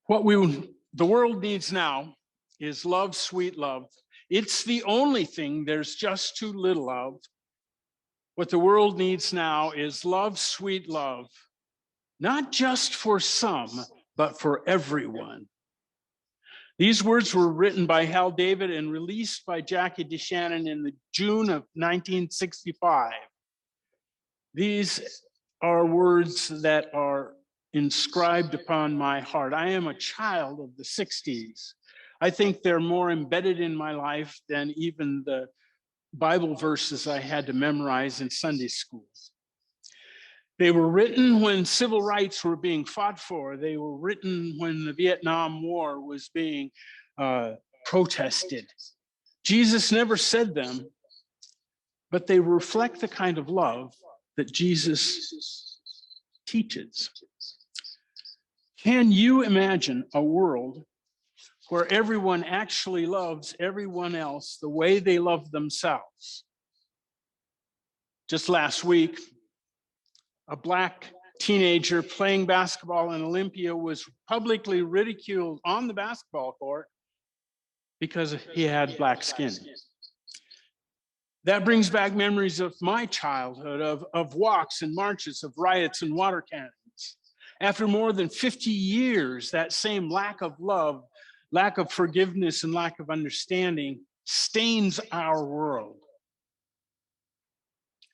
The world needs now is love, sweet love. It's the only thing there's just too little of. What the world needs now is love, sweet love, not just for some, but for everyone. These words were written by Hal David and released by Jackie DeShannon in the June of 1965. These are words that are inscribed upon my heart. I am a child of the 60s. I think they're more embedded in my life than even the Bible verses I had to memorize in Sunday school. They were written when civil rights were being fought for. They were written when the Vietnam War was being protested. Jesus never said them, but they reflect the kind of love that Jesus teaches. Can you imagine a world where everyone actually loves everyone else the way they love themselves? Just last week, a Black teenager playing basketball in Olympia was publicly ridiculed on the basketball court because he had black skin. That brings back memories of my childhood, of walks and marches, of riots and water cannons. After more than 50 years, that same lack of love, lack of forgiveness, and lack of understanding stains our world.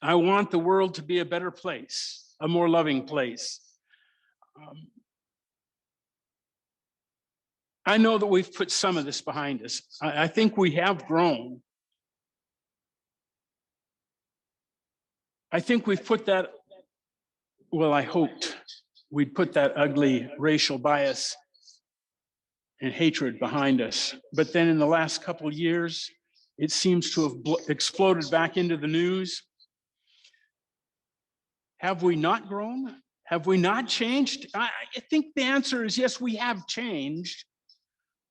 I want the world to be a better place, a more loving place. I know that we've put some of this behind us. I think we have grown. I think we've put that, well, I hoped we'd put that ugly racial bias and hatred behind us. But then in the last couple of years, it seems to have exploded back into the news. Have we not grown? Have we not changed? I think the answer is yes, we have changed,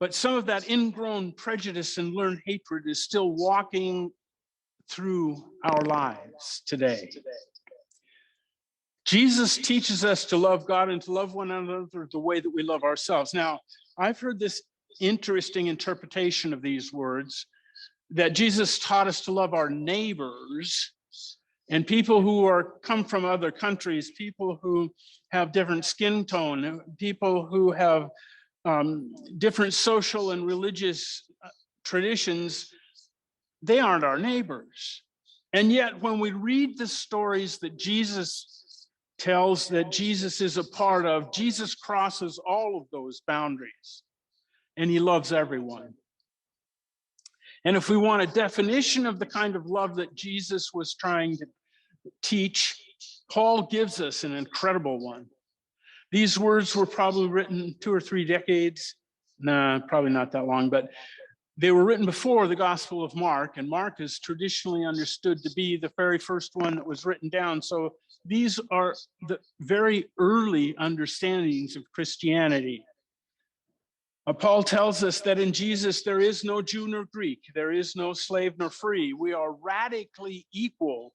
but some of that ingrown prejudice and learned hatred is still walking through our lives today. Jesus teaches us to love God and to love one another the way that we love ourselves. Now, I've heard this interesting interpretation of these words, that Jesus taught us to love our neighbors and people who come from other countries, people who have different skin tone, people who have different social and religious traditions. They aren't our neighbors. And yet, when we read the stories that Jesus tells, that Jesus is a part of, Jesus crosses all of those boundaries, and he loves everyone. And if we want a definition of the kind of love that Jesus was trying to teach, Paul gives us an incredible one. These words were probably written 2 or 3 decades, probably not that long, but they were written before the Gospel of Mark, and Mark is traditionally understood to be the very first one that was written down. So these are the very early understandings of Christianity. Paul tells us that in Jesus there is no Jew nor Greek, there is no slave nor free. We are radically equal.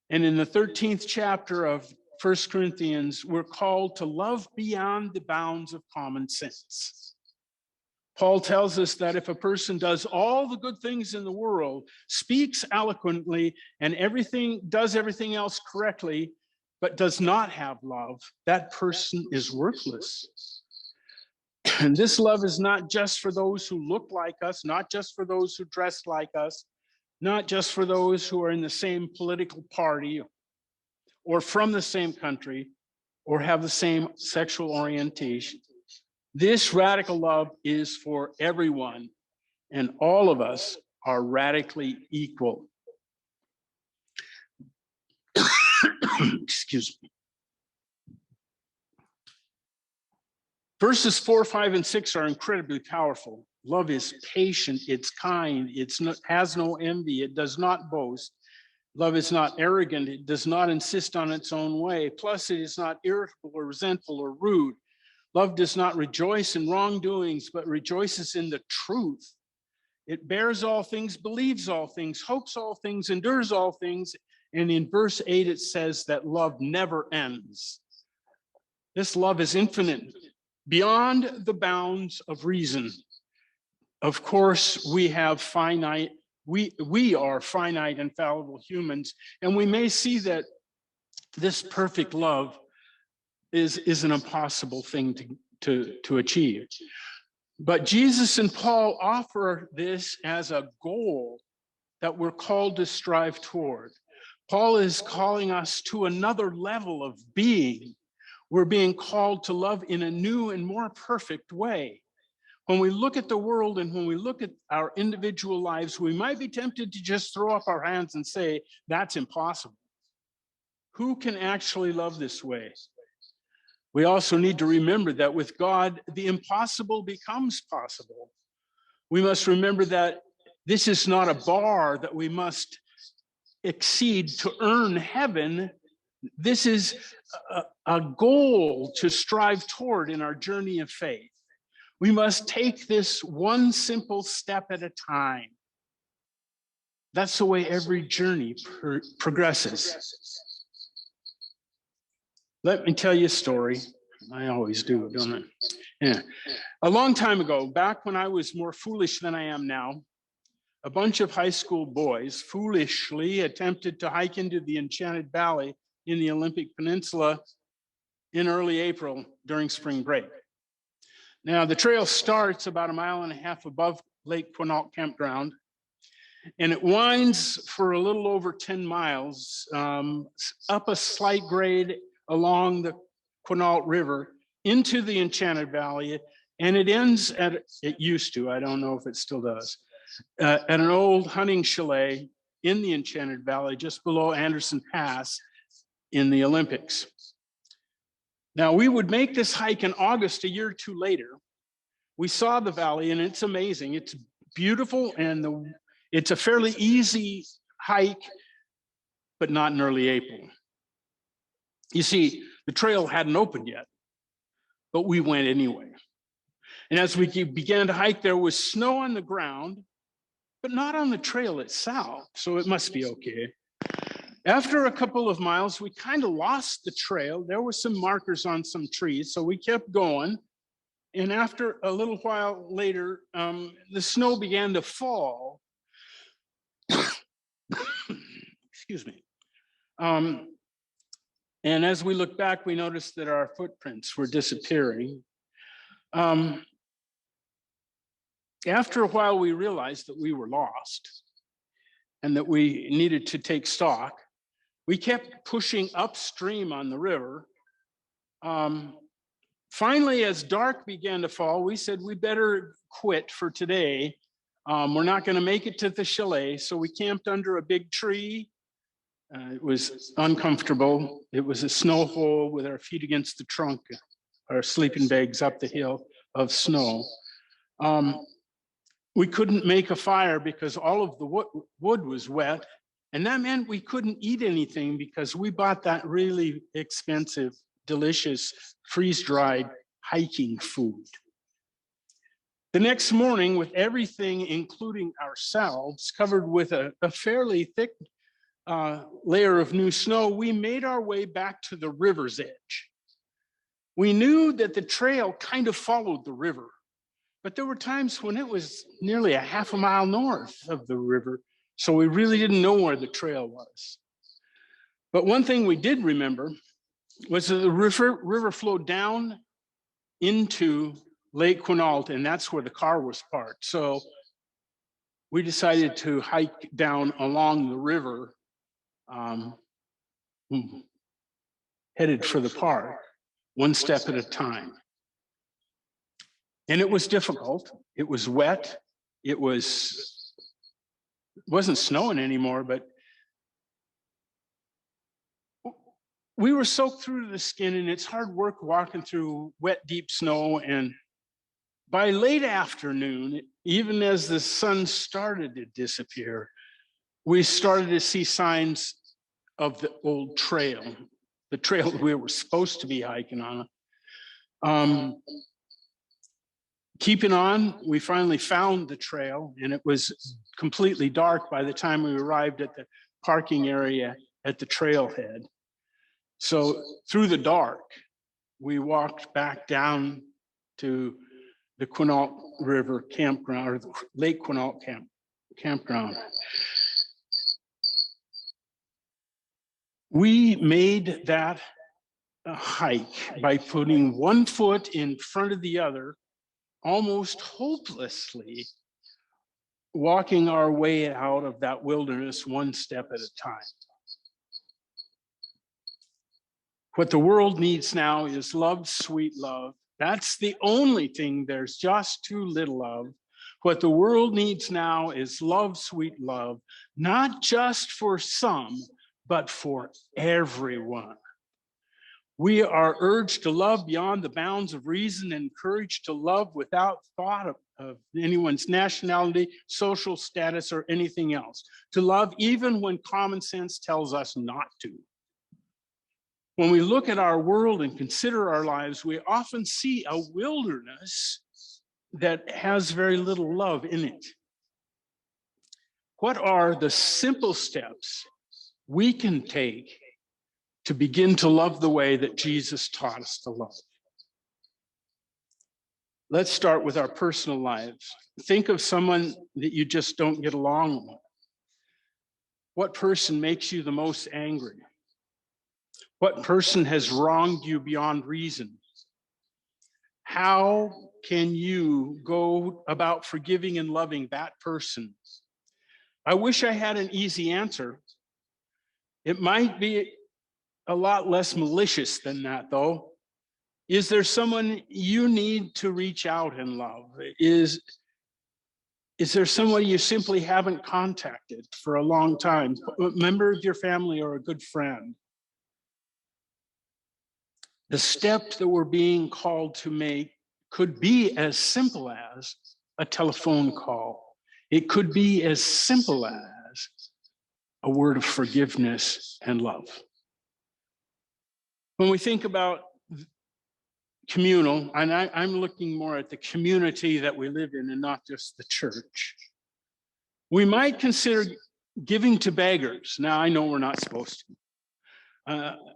And in the 13th chapter of 1 Corinthians, we're called to love beyond the bounds of common sense. Paul tells us that if a person does all the good things in the world, speaks eloquently, and does everything else correctly, but does not have love, that person is worthless. And this love is not just for those who look like us, not just for those who dress like us, not just for those who are in the same political party or from the same country or have the same sexual orientation. This radical love is for everyone, and all of us are radically equal. Excuse me. Verses 4, 5, and 6 are incredibly powerful. Love is patient, it's kind, has no envy, it does not boast. Love is not arrogant, it does not insist on its own way. Plus, it is not irritable or resentful or rude. Love does not rejoice in wrongdoings, but rejoices in the truth. It bears all things, believes all things, hopes all things, endures all things. And in verse 8, it says that love never ends. This love is infinite. beyond the bounds of reason. Of course, we are finite and fallible humans, and we may see that this perfect love is an impossible thing to achieve. But Jesus and Paul offer this as a goal that we're called to strive toward. Paul is calling us to another level of being. We're being called to love in a new and more perfect way. When we look at the world and when we look at our individual lives, we might be tempted to just throw up our hands and say, that's impossible. Who can actually love this way? We also need to remember that with God, the impossible becomes possible. We must remember that this is not a bar that we must exceed to earn heaven. This is a goal to strive toward in our journey of faith. We must take this one simple step at a time. That's the way every journey progresses. Let me tell you a story. I always do, don't I? Yeah. A long time ago, back when I was more foolish than I am now, a bunch of high school boys foolishly attempted to hike into the Enchanted Valley in the Olympic Peninsula in early April during spring break. Now, the trail starts about 1.5 miles above Lake Quinault Campground, and it winds for a little over 10 miles up a slight grade along the Quinault River into the Enchanted Valley, and it ends at, it used to, I don't know if it still does, at an old hunting chalet in the Enchanted Valley just below Anderson Pass in the Olympics. Now, we would make this hike in August a year or two later. We saw the valley, and it's amazing. It's beautiful, and it's a fairly easy hike, but not in early April. You see, the trail hadn't opened yet, but we went anyway. And as we began to hike, there was snow on the ground, but not on the trail itself, so it must be okay. After a couple of miles, we kind of lost the trail. There were some markers on some trees, so we kept going. And after a little while later, the snow began to fall. Excuse me. And as we looked back, we noticed that our footprints were disappearing. After a while, we realized that we were lost and that we needed to take stock. We kept pushing upstream on the river. Finally, as dark began to fall, we said we better quit for today. We're not going to make it to the chalet, so we camped under a big tree. It was uncomfortable. It was a snow hole with our feet against the trunk, our sleeping bags up the hill of snow. We couldn't make a fire because all of the wood was wet, and that meant we couldn't eat anything because we bought that really expensive, delicious, freeze-dried hiking food. The next morning, with everything, including ourselves, covered with a fairly thick layer of new snow, we made our way back to the river's edge. We knew that the trail kind of followed the river, but there were times when it was nearly 1/2 mile north of the river, so we really didn't know where the trail was. But one thing we did remember was that the river flowed down into Lake Quinault, and that's where the car was parked. So we decided to hike down along the river, headed for the park, one step at a time. And it was difficult. It was wet. It wasn't snowing anymore, but we were soaked through to the skin, and it's hard work walking through wet, deep snow. And by late afternoon, even as the sun started to disappear, we started to see signs of the old trail, the trail we were supposed to be hiking on. Keeping on, we finally found the trail, and it was completely dark by the time we arrived at the parking area at the trailhead. So through the dark, we walked back down to the Quinault River campground, or the Lake Quinault campground. We made that a hike by putting one foot in front of the other, almost hopelessly walking our way out of that wilderness one step at a time. What the world needs now is love, sweet love. That's the only thing there's just too little of. What the world needs now is love, sweet love, not just for some, but for everyone. We are urged to love beyond the bounds of reason and encouraged to love without thought of anyone's nationality, social status, or anything else. To love even when common sense tells us not to. When we look at our world and consider our lives, we often see a wilderness that has very little love in it. What are the simple steps we can take to begin to love the way that Jesus taught us to love? Let's start with our personal lives. Think of someone that you just don't get along with. What person makes you the most angry? What person has wronged you beyond reason? How can you go about forgiving and loving that person? I wish I had an easy answer. It might be a lot less malicious than that, though. Is there someone you need to reach out and love? Is there someone you simply haven't contacted for a long time? A member of your family or a good friend? The step that we're being called to make could be as simple as a telephone call. It could be as simple as a word of forgiveness and love. When we think about communal, and I'm looking more at the community that we live in and not just the church, we might consider giving to beggars. Now, I know we're not supposed to.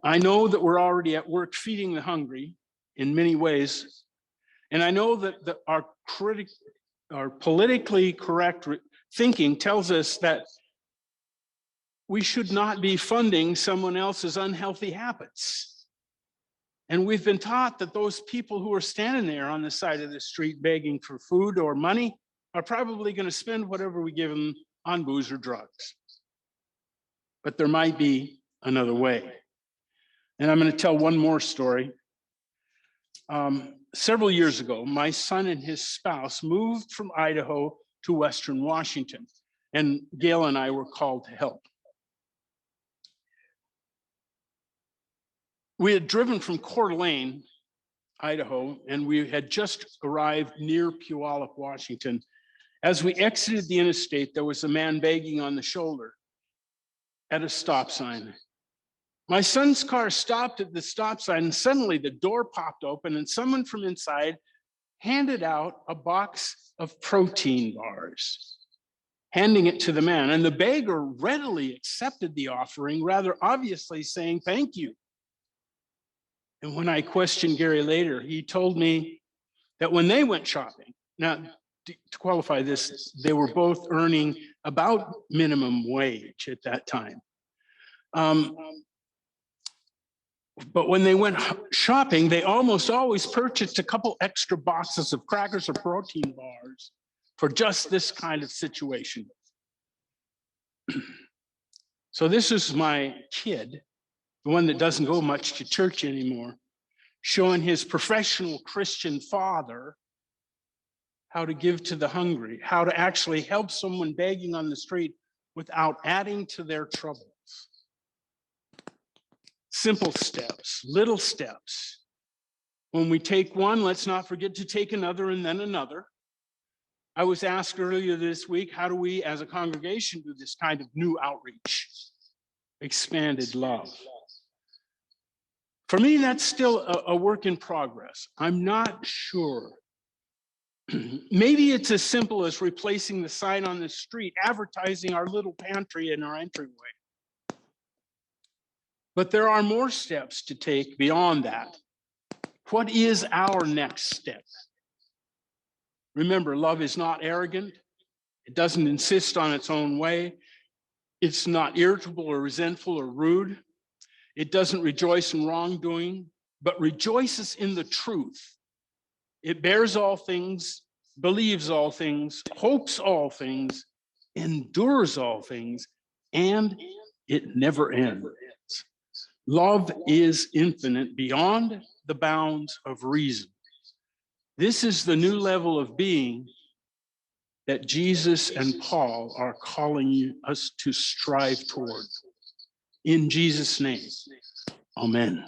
I know that we're already at work feeding the hungry in many ways. And I know that our politically correct thinking tells us that we should not be funding someone else's unhealthy habits. And we've been taught that those people who are standing there on the side of the street begging for food or money are probably going to spend whatever we give them on booze or drugs. But there might be another way. And I'm going to tell one more story. Several years ago, my son and his spouse moved from Idaho to Western Washington, and Gail and I were called to help. We had driven from Coeur d'Alene, Idaho, and we had just arrived near Puyallup, Washington. As we exited the interstate, there was a man begging on the shoulder at a stop sign. My son's car stopped at the stop sign, and suddenly the door popped open, and someone from inside handed out a box of protein bars, handing it to the man. And the beggar readily accepted the offering, rather obviously saying, "Thank you." And when I questioned Gary later, he told me that when they went shopping, now to qualify this, they were both earning about minimum wage at that time. But when they went shopping, they almost always purchased a couple extra boxes of crackers or protein bars for just this kind of situation. So this is my kid, the one that doesn't go much to church anymore, showing his professional Christian father how to give to the hungry, how to actually help someone begging on the street without adding to their troubles. Simple steps, little steps. When we take one, let's not forget to take another and then another. I was asked earlier this week, how do we as a congregation do this kind of new outreach? Expanded love. For me, that's still a work in progress. I'm not sure. Maybe it's as simple as replacing the sign on the street, advertising our little pantry in our entryway. But there are more steps to take beyond that. What is our next step? Remember, love is not arrogant. It doesn't insist on its own way. It's not irritable or resentful or rude. It doesn't rejoice in wrongdoing, but rejoices in the truth. It bears all things, believes all things, hopes all things, endures all things, and it never ends. Love is infinite beyond the bounds of reason. This is the new level of being that Jesus and Paul are calling us to strive toward. In Jesus' name, amen.